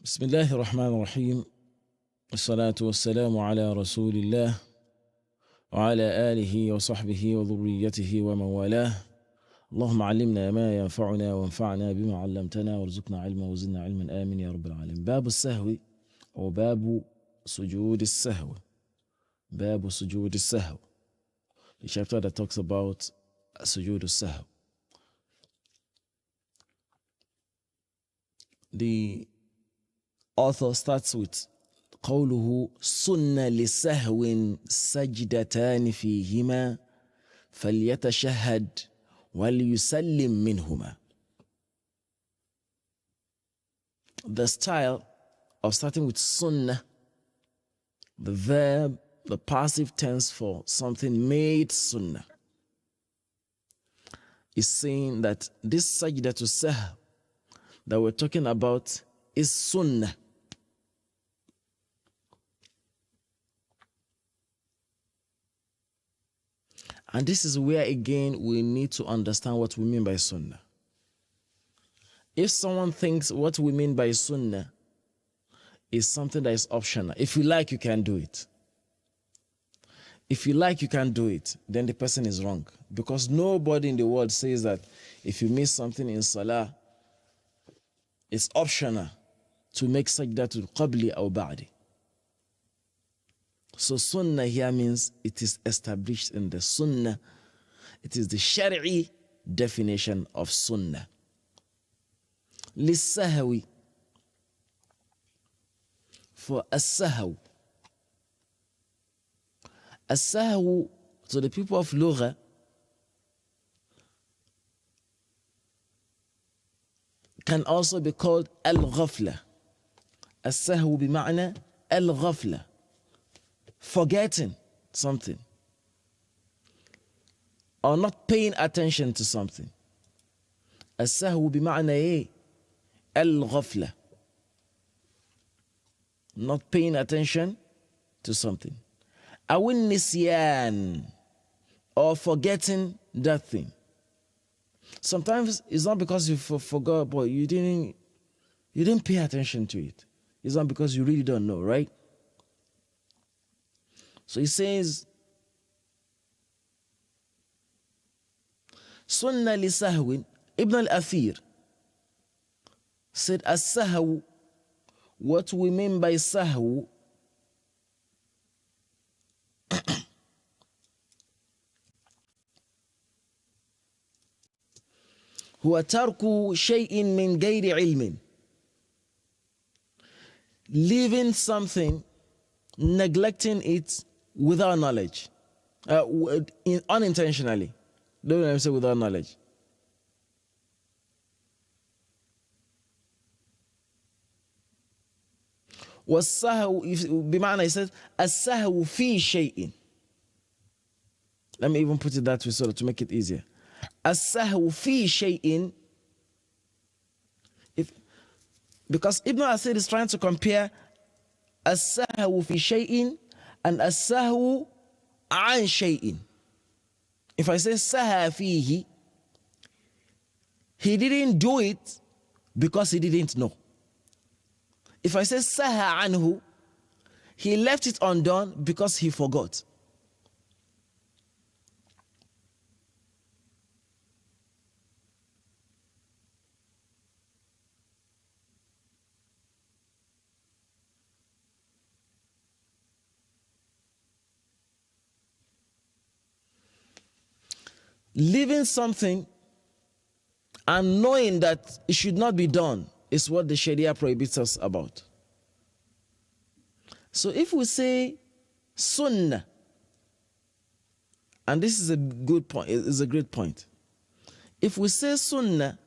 بسم الله الرحمن الرحيم والصلاة والسلام على رسول الله وعلى آله وصحبه وذريته ومن والاه. اللهم علمنا ما ينفعنا وانفعنا بما علمتنا وارزقنا علما وزدنا علما آمين يا رب العالمين. باب السهو أو باب سجود السهو. باب سجود السهو. The chapter that talks about سجود السهو. The author starts with قوله سن لسهو سجدتان فيهما فليتشهد وليسلم منهما. The style of starting with sunnah, the verb, the passive tense for something made sunnah, is saying that this sajda to sahw that we're talking about is sunnah. And this is where again we need to understand what we mean by sunnah. If someone thinks what we mean by sunnah is something that is optional, if you like, you can do it. If you like, you can do it, then the person is wrong. Because nobody in the world says that if you miss something in salah, it's optional to make sajda to qabli or ba'di. So sunnah here means it is established in the sunnah. It is the shari'i definition of sunnah. Lissahwi, for as-sahw. As-sahw, to the people of Lugha, can also be called al-ghafla. As-sahw bima'na al-ghafla. Forgetting something or not paying attention to something. As-sahwu bima'na al-ghafla. Not paying attention to something. Awin nisyan, or forgetting that thing. Sometimes it's not because you forgot, but you didn't pay attention to it. It's not because you really don't know, right? So he says, Sunnah li sahwin. Ibn al-Athir said, as-sahw, what we mean by sahw, هو ترك شيء من غير علم. Leaving something, neglecting it without knowledge, unintentionally. Don't let me say without knowledge. والسهو بمعنى he says السهو في شيء. Let me even put it that way so to make it easier. السهو في شيء, because Ibn Asir is trying to compare السهو في شيء and السهو عن شيء. If I say سهى فيه, he didn't do it because he didn't know. If I say سهى عنه, he left it undone because he forgot. Leaving something and knowing that it should not be done is what the Sharia prohibits us about. So if we say sunnah, and this is a good point, it's a great point. If we say sunnah,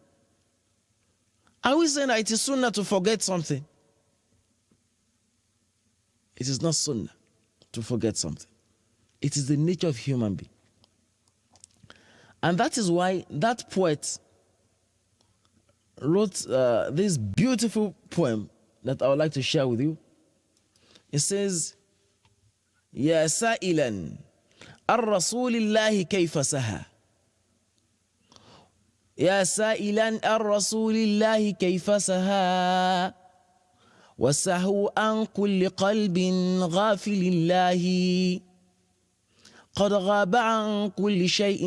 are we saying that it is sunnah to forget something? It is not sunnah to forget something. It is the nature of human being. And that is why that poet wrote this beautiful poem that I would like to share with you. It says, يا سائلا الرسول الله كيف سهى يا سائلا الرسول الله كيف سهى والسهو عن كل قلب غافل الله قد غاب عن كل شيء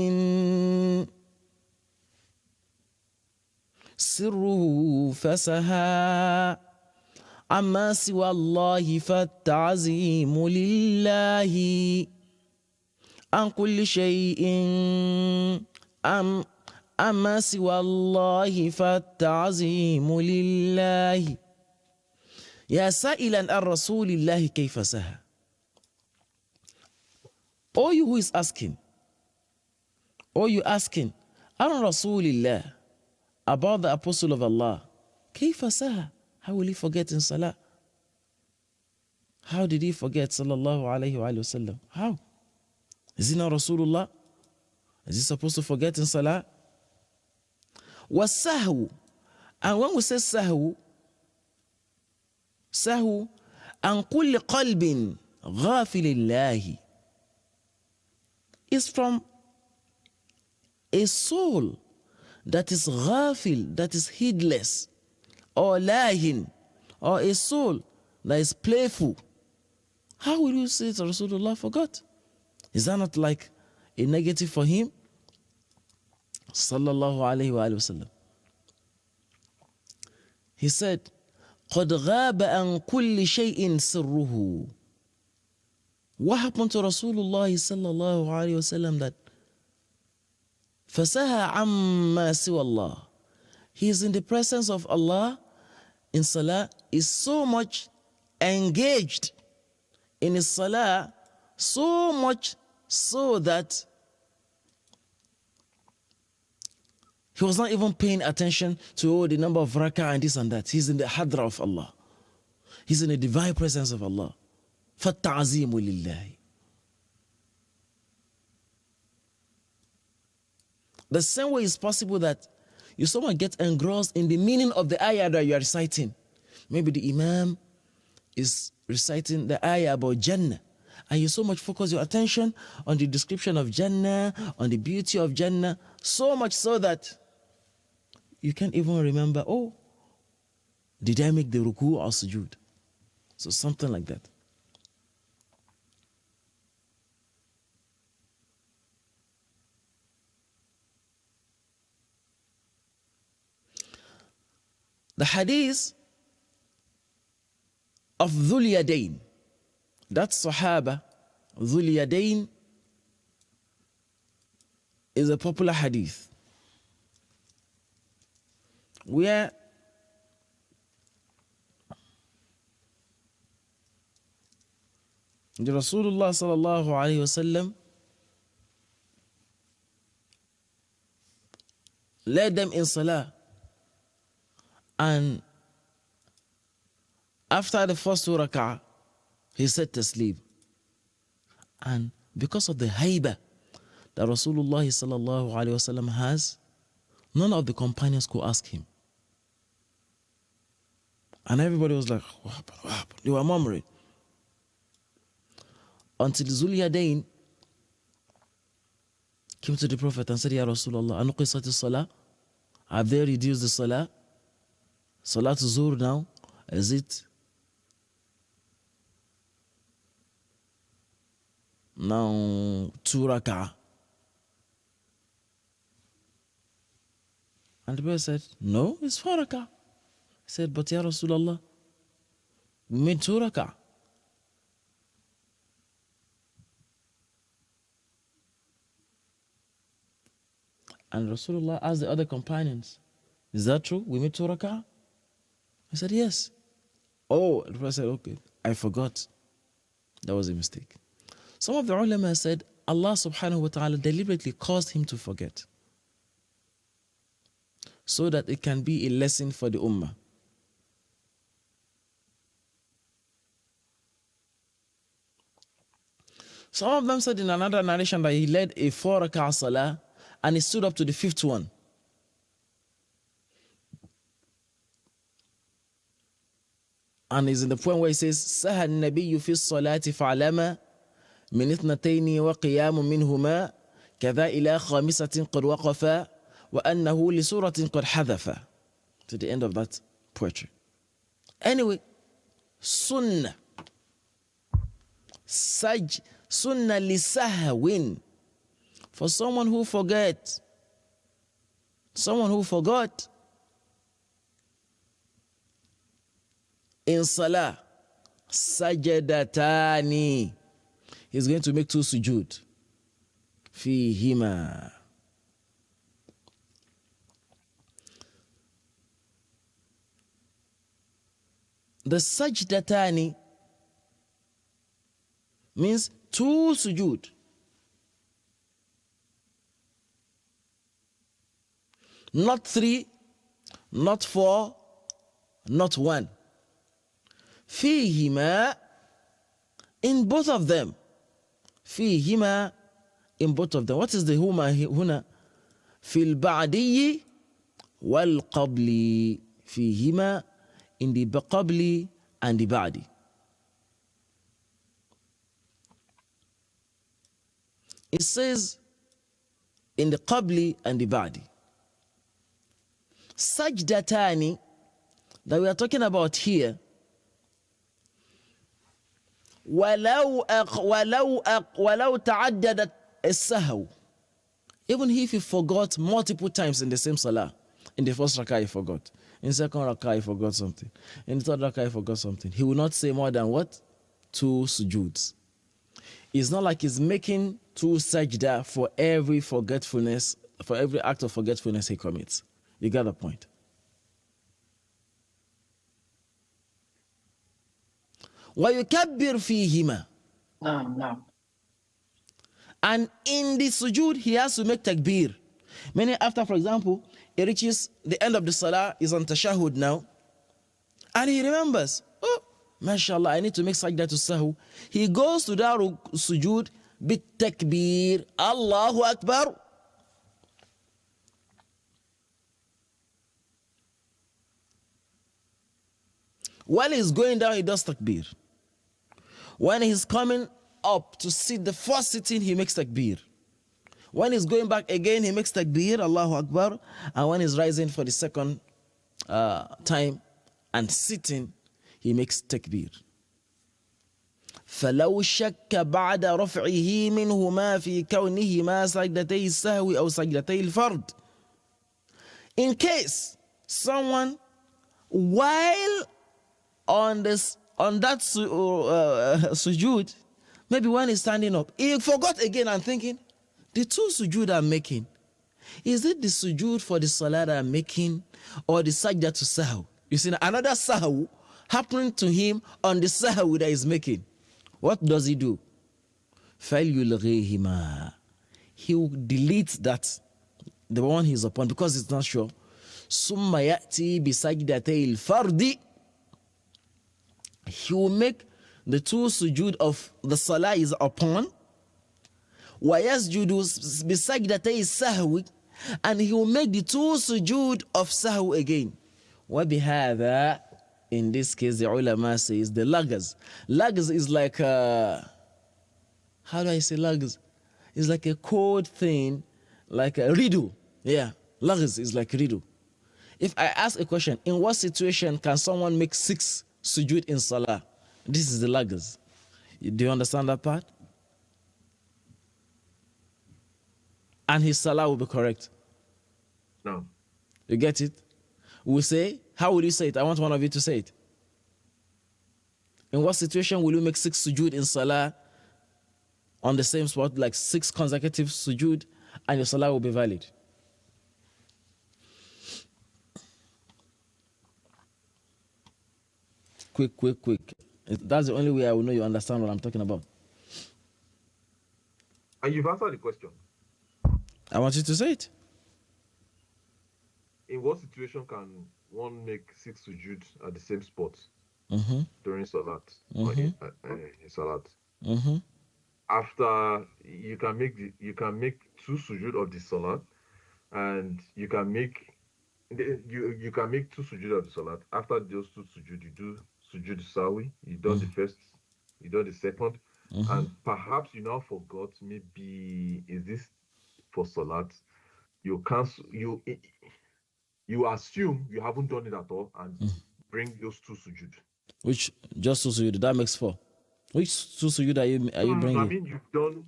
سره فسها عما سوى الله فالتعظيم لله عن كل شيء عما سوى الله فالتعظيم لله يا سائلا عن رسول الله كيف سها. Or you who is asking, or you asking عن رسول الله, about the apostle of Allah, كيف سها, how will he forget in salah? How did he forget sallallahu alayhi wa sallam? How? Is he not Rasulullah? Is he supposed to forget in salah? وَالسَّهْوُ, and when we say sahwu, sahwu عن كل قلب غافل الله, is from a soul that is ghafil, that is heedless, or lahin, or a soul that is playful. How will you say that Rasulullah forgot? Is that not like a negative for him? Sallallahu alayhi wa sallam. He said, قَدْ غَابَ عَنْ كُلِّ شَيْءٍ سِرُّهُ. What happened to Rasulullah sallallahu alayhi wa sallam that فَسَهَا عَمَّا سِوَى اللَّهِ, he is in the presence of Allah in salah, is so much engaged in his salah, so much so that he was not even paying attention to the number of rak'ah and this and that. He's in the hadra of Allah. He's in the divine presence of Allah. فَالتَّعْزِيمُ لِلَّهِ. The same way it's possible that you someone gets engrossed in the meaning of the ayah that you are reciting. Maybe the imam is reciting the ayah about Jannah, and you so much focus your attention on the description of Jannah, on the beauty of Jannah, so much so that you can't even remember, oh, did I make the ruku or sujood? So something like that. The hadith of Dhul Yadayn, that Sahaba, Dhul Yadayn, is a popular hadith where the Rasulullah sallallahu alayhi wa sallam led them in salah, and after the first two rak'ah, he said tasleem. And because of the haiba that Rasulullah sallallahu alayhi wa sallam has, none of the companions could ask him. And everybody was like, what happened? What happened? They were murmuring. Until Dhul Yadayn came to the Prophet and said, Ya Rasulullah, anuqisat as-salah? Have they reduced the salah? Salat Zuhr now, is it now 2 rak'ah? And the Prophet said, no, it's 4 rak'ah. He said, but Ya Rasulullah, we made 2 rak'ah. And Rasulullah asked the other companions, is that true? We made 2 rak'ah? I said, yes. Oh, the Prophet said, okay, I forgot. That was a mistake. Some of the ulama said, Allah subhanahu wa ta'ala deliberately caused him to forget, so that it can be a lesson for the ummah. Some of them said in another narration that he led a 4 rak'ah salah and he stood up to the 5th one. And is in the point where he says, سَهَى النَّبِيُّ فِي الصَّلَاةِ فَعْلَمَا مِنْ اثْنَتَيْنِ وَقِيَامٌ مِنْهُمَا كَذَا إِلَى خَامِسَةٍ قَدْ وَقَفَا وَأَنَّهُ لِسُورَةٍ قَدْ حَذَفَا, to the end of that poetry. Anyway, Sunnah. Sunnah lisahwin. For someone who forgets. Someone who forgot. In salah. Sajadatani. He's going to make 2 sujud. Fihima. The sajdatani means 2 sujud. Not 3, not 4, not 1. Fihima, in both of them. Fihima, in both of them. What is the huma huna? Fil ba'diyi wal qabli. Fihima, in the qabli and the ba'di. It says in the qabli and the ba'di. Sajdatani that we are talking about here, ولو تعددت السهو, even if he forgot multiple times in the same salah. In the first rakah he forgot, in the second rakah he forgot something, in the third rakah he forgot something, he will not say more than what? 2 sujuds. It's not like he's making 2 sajda for every forgetfulness, for every act of forgetfulness he commits. You got the point? وَيُكَبِّرْ فِيهِمَا. No. And in the sujood, he has to make takbir. Meaning after, for example, he reaches the end of the salah, is on tashahud now, and he remembers, oh, mashallah, I need to make sajda to sahu. He goes to that sujood bit takbir, Allahu Akbar. While he's going down, he does takbir. When he's coming up to sit the first sitting, he makes takbir. When he's going back again, he makes takbir, Allahu Akbar. And when he's rising for the second time and sitting, he makes takbir. فلو شك بعد رفعه منهما في كونهما سجدتي السهو أو سجدتي الفرد. In case someone, while on that sujood, maybe when he's standing up, he forgot again and thinking, the 2 sujood I'm making, is it the sujood for the salah I'm making or the sajda to sahu? You see, another sahu happening to him on the sahu that he's making. What does he do? فَلْيُلْغِيهِمَا. He will delete that, the one he's upon, because it's not sure. ثُمَّ يَأْتِي بِسَجْدَتَيِ الْفَرْدِ. He will make the 2 sujood of the salah is upon. وَيَسْجُدُ بِسَجْدَتَيِ السَّهْوِ. And he will make the 2 sujood of sahw again. وَبِهَذَا, in this case, the ulama says the lagas. Lagas is like a, how do I say lagas? It's like a code thing, like a riddle. Yeah, lagas is like riddle. If I ask a question, in what situation can someone make 6 sujood in salah? This is the lagas. Do you understand that part? And his salah will be correct. No. You get it? We'll say, how will you say it? I want one of you to say it. In what situation will you make 6 sujood in salah on the same spot, like 6 consecutive sujood, and your salah will be valid? Quick. That's the only way I will know you understand what I'm talking about. And you've answered the question. I want you to say it. In what situation can one make 6 sujood at the same spot during salat or in salat? After you can make 2 sujood of the salat, and you can make 2 sujood of the salat. After those 2 sujood, you do sujood sawi. You done the first, you done the second, and perhaps you now forgot. Maybe is this for salat? You cancel. You assume you haven't done it at all and bring those 2 sujood. Which just two sujood, that makes 4. Which two sujood are you I bringing? mean, you've done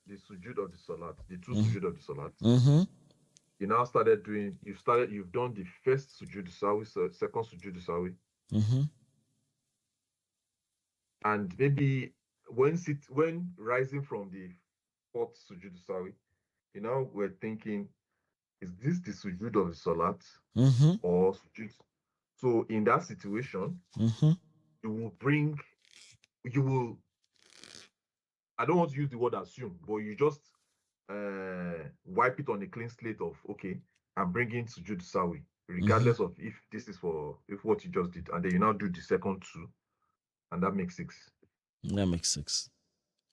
the sujud of the salat, the two sujud of the salat. Mm-hmm. You now you've done the first sujud sawi, second sujud sawi, Mm-hmm. and maybe when rising from the fourth sujud sawi, you know, we're thinking, is this the sujud of the salat Mm-hmm. or sujud? So in that situation, Mm-hmm. you will bring, you will. I don't want to use the word assume, but you just wipe it on a clean slate of, okay, I'm bringing sujud sawi, Mm-hmm. regardless of if this is for if what you just did, and then you now do the second two, and that makes 6. That makes 6.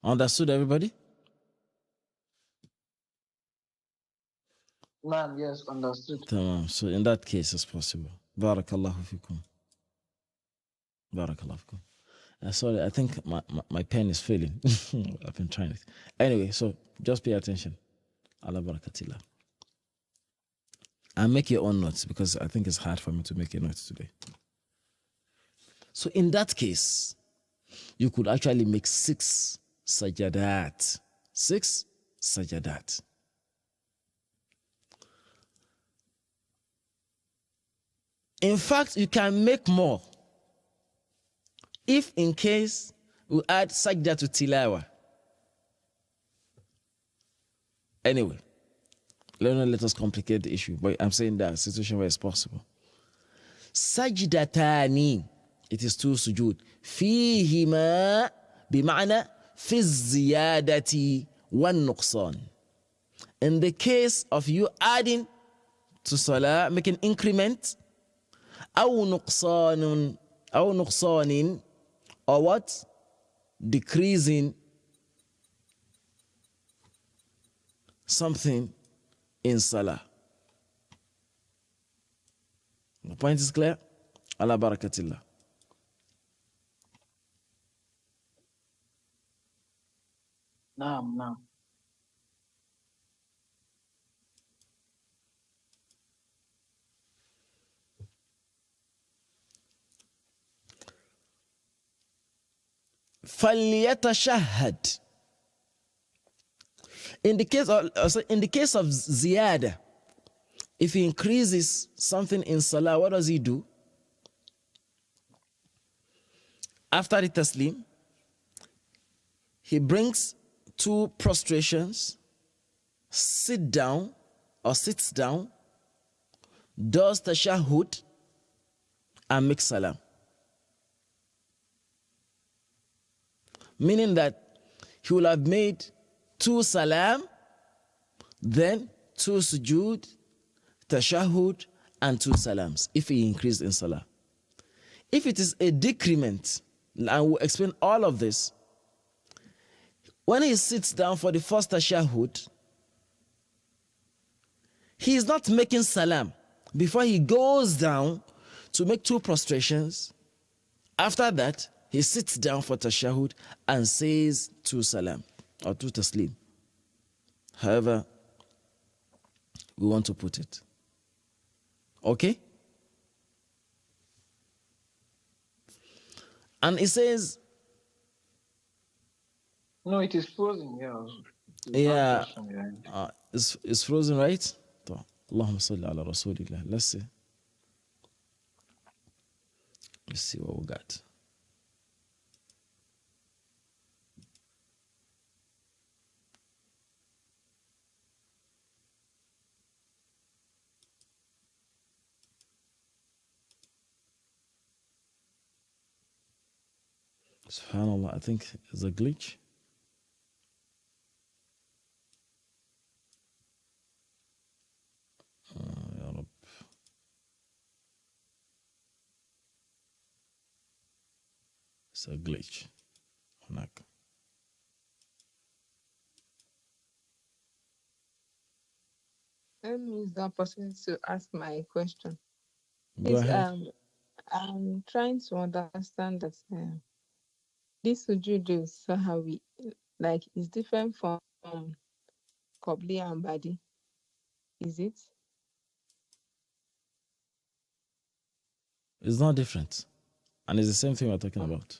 Understood, everybody? Ma'am, yes, understood. Tamam. So in that case, it's possible. Barakallahu fikum. Barakallahu fikum. Sorry, I think my pen is failing. I've been trying it. Anyway, so just pay attention. Allah barakatillah. And make your own notes because I think it's hard for me to make a note today. So in that case, you could actually make 6 sajadat. 6 sajadat. In fact, you can make more if in case we add sajda to tilawa. Anyway, let us complicate the issue, but I'm saying that situation where it's possible. Sajdatani, it is 2 sujud. Fihima bima'na fi ziyadati wan nuqsan. In the case of you adding to salah, making increment, أو نقصان or what? Decreasing something in salah. The point is clear? Ala barakatillah. Naam. فَلْيَتَشَهَّدْ. In the case of ziyada, if he increases something in salah, what does he do? After the taslim, he brings 2 prostrations, sits down, does tashahhud, and makes salam. Meaning that he will have made 2 salam, then 2 sujood, tashahhud, and 2 salams, if he increased in salah. If it is a decrement, and we'll explain all of this, when he sits down for the first tashahhud, he is not making salam before he goes down to make 2 prostrations. After that, he sits down for tashahhud and says 2 salam or 2 taslim. However, we want to put it. Okay? And it says, No, it is frozen. Yeah. yeah, it's frozen, right? Allahumma salli ala rasulillah. Let's see. Let's see what we got. Subhanallah, I think it's a glitch. Ya Rab. It's a glitch. هناك. Let me use the opportunity to ask my question. Go Please, ahead. I'm trying to understand that this sujood sahawi, like, is different from Qabli and Badi. Is it? It's not different. And it's the same thing we're talking about.